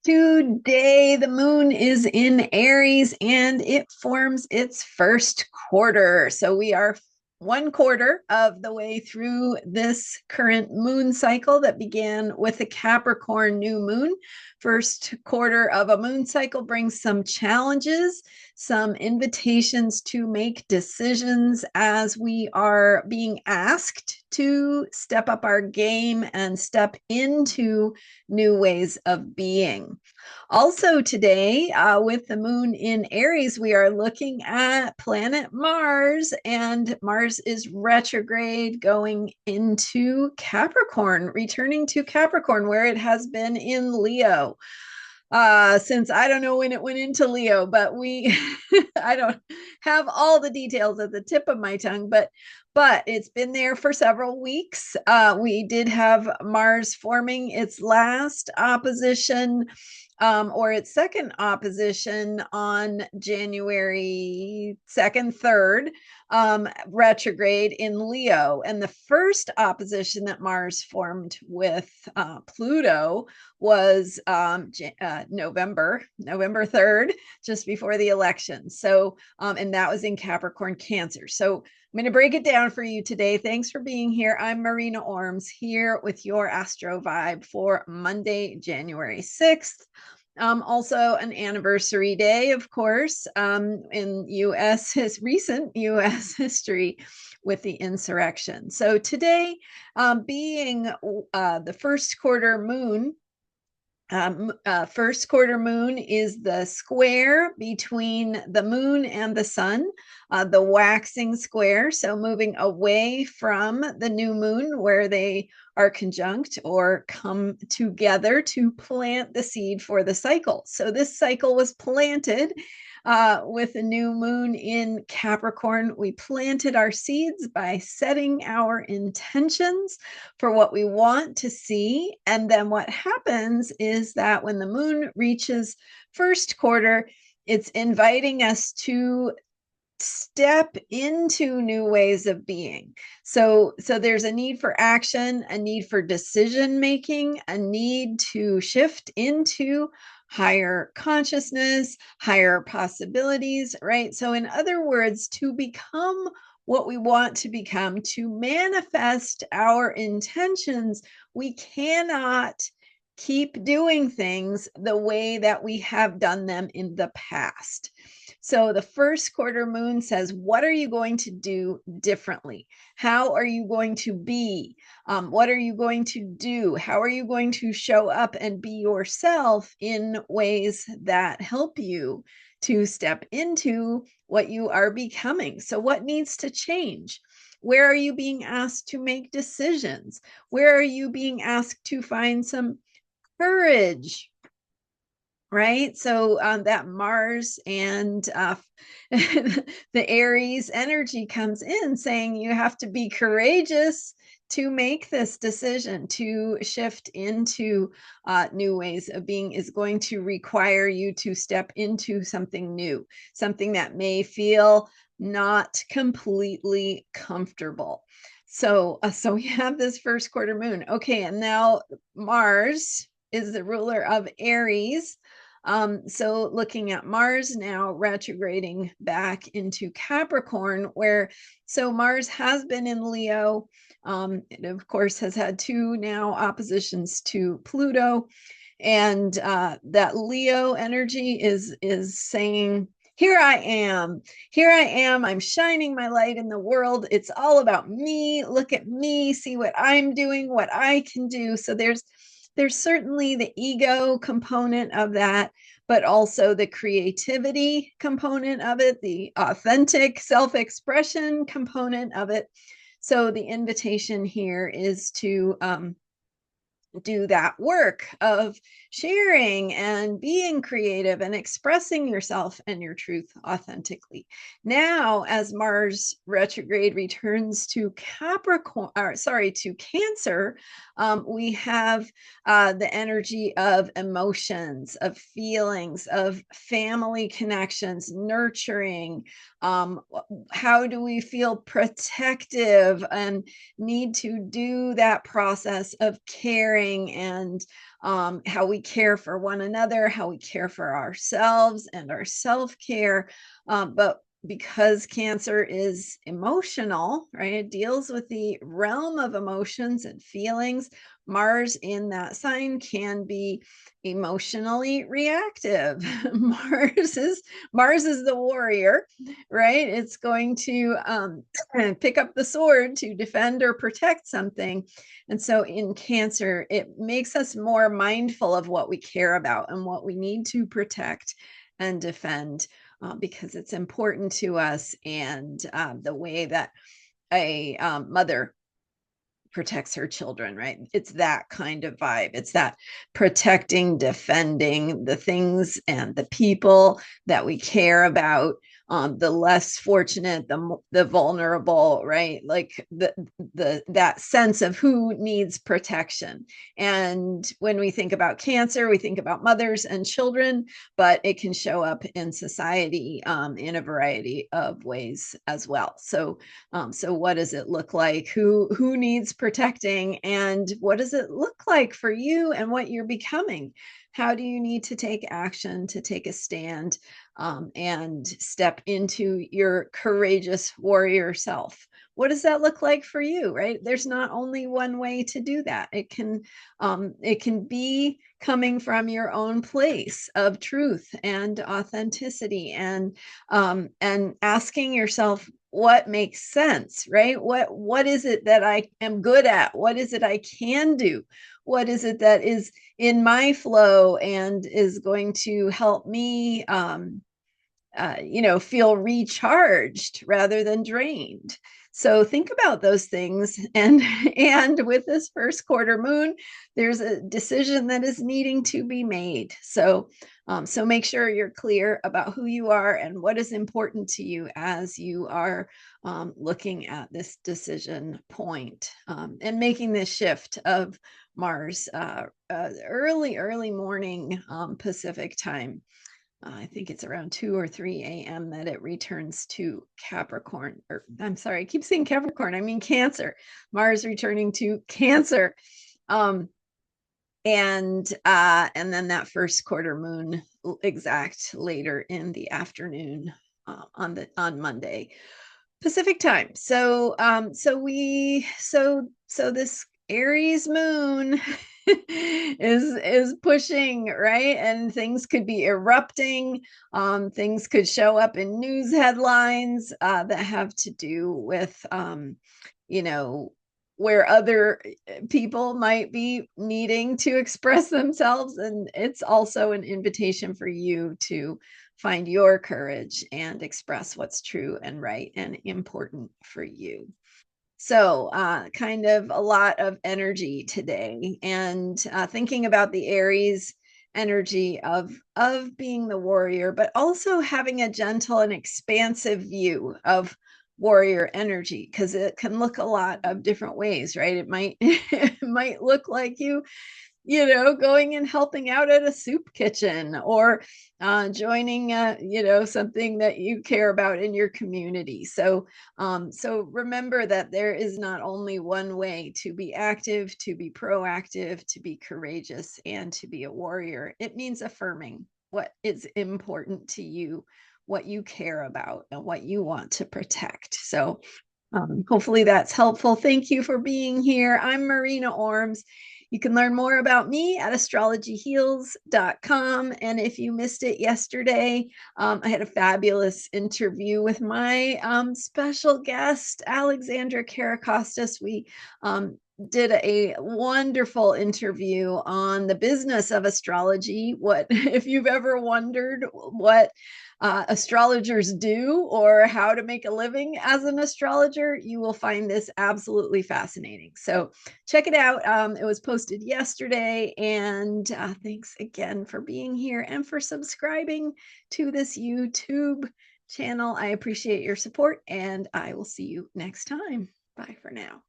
Today, the moon is in Aries and it forms its first quarter. So we are one quarter of the way through this current moon cycle that began with a Capricorn new moon. First quarter of a moon cycle brings some challenges, some invitations to make decisions as we are being asked to step up our game and step into new ways of being. Also, today, with the moon in Aries, we are looking at planet Mars, and Mars is retrograde going into Capricorn, returning to Capricorn, where it has been in Leo. Since I don't know when it went into Leo, but we I don't have all the details at the tip of my tongue, but it's been there for several weeks. We did have Mars forming its last opposition, or its second opposition on January 2nd, 3rd, retrograde in Leo. And the first opposition that Mars formed with Pluto was November 3rd, just before the election. So, and that was in Capricorn Cancer. So I'm going to break it down for you today. Thanks for being here. I'm Marina Orms here with your Astro Vibe for Monday, January 6th. Also an anniversary day, of course, in recent U.S. history with the insurrection. So today, being the first quarter moon, first quarter moon is the square between the moon and the sun, the waxing square. So moving away from the new moon where they are conjunct or come together to plant the seed for the cycle. So this cycle was planted with a new moon in Capricorn. We planted our seeds by setting our intentions for what we want to see. And then what happens is that when the moon reaches first quarter, it's inviting us to step into new ways of being. So there's a need for action, a need for decision making, a need to shift into higher consciousness, higher possibilities, right? So in other words, to become what we want to become, to manifest our intentions, we cannot keep doing things the way that we have done them in the past. So the first quarter moon says, what are you going to do differently? How are you going to be? What are you going to do? How are you going to show up and be yourself in ways that help you to step into what you are becoming? So what needs to change? Where are you being asked to make decisions? Where are you being asked to find some courage? Right? So that Mars and the Aries energy comes in saying you have to be courageous to make this decision to shift into new ways of being is going to require you to step into something new, something that may feel not completely comfortable. So we have this first quarter moon. Okay, and now Mars is the ruler of Aries. So looking at Mars now retrograding back into Capricorn, where so Mars has been in Leo. It of course has had two now oppositions to Pluto, and that Leo energy is saying, here I am. Here I am. I'm shining my light in the world. It's all about me. Look at me. See what I'm doing, what I can do. So there's certainly the ego component of that, but also the creativity component of it, the authentic self-expression component of it. So the invitation here is to do that work of sharing and being creative and expressing yourself and your truth authentically. Now, as Mars retrograde returns to to Cancer, we have the energy of emotions, of feelings, of family connections, nurturing. How do we feel protective and need to do that process of caring caring, and how we care for one another, how we care for ourselves and our self-care. But because Cancer is emotional, right? It deals with the realm of emotions and feelings. Mars in that sign can be emotionally reactive. Mars is the warrior, right? It's going to pick up the sword to defend or protect something. And so in Cancer, it makes us more mindful of what we care about and what we need to protect and defend, because it's important to us. And the way that a mother protects her children, right? It's that kind of vibe. It's that protecting, defending the things and the people that we care about, the less fortunate, the vulnerable, right? Like that sense of who needs protection. And when we think about Cancer, we think about mothers and children, but it can show up in society in a variety of ways as well. So what does it look like? Who needs protecting, and what does it look like for you and what you're becoming? How do you need to take action, to take a stand, and step into your courageous warrior self? What does that look like for you? Right? There's not only one way to do that. It can be coming from your own place of truth and authenticity, and asking yourself what makes sense, right? What is it that I am good at? What is it I can do? What is it that is in my flow and is going to help me feel recharged rather than drained? So think about those things. And with this first quarter moon, there's a decision that is needing to be made. So make sure you're clear about who you are and what is important to you as you are looking at this decision point, and making this shift of Mars early morning Pacific time. I think it's around 2 or 3 a.m. that it returns to Capricorn. Or I'm sorry, I keep saying Capricorn. I mean Cancer. Mars returning to Cancer. And then that first quarter moon exact later in the afternoon, on Monday Pacific time. So this Aries moon is pushing, right? And things could be erupting. Things could show up in news headlines that have to do with you know where other people might be needing to express themselves. And it's also an invitation for you to find your courage and express what's true and right and important for you. So, kind of a lot of energy today, and thinking about the Aries energy of being the warrior, but also having a gentle and expansive view of warrior energy, because it can look a lot of different ways, right? It might it might look like going and helping out at a soup kitchen, or joining something that you care about in your community. So remember that there is not only one way to be active, to be proactive, to be courageous, and to be a warrior. It means affirming what is important to you, what you care about, and what you want to protect. So hopefully that's helpful. Thank you for being here. I'm Marina Orms. You can learn more about me at astrologyheals.com. And if you missed it yesterday, I had a fabulous interview with my special guest, Alexandra Karakostas. We did a wonderful interview on the business of astrology. What, if you've ever wondered what astrologers do or how to make a living as an astrologer, you will find this absolutely fascinating. So check it out. It was posted yesterday. And thanks again for being here and for subscribing to this YouTube channel. I appreciate your support, and I will see you next time. Bye for now.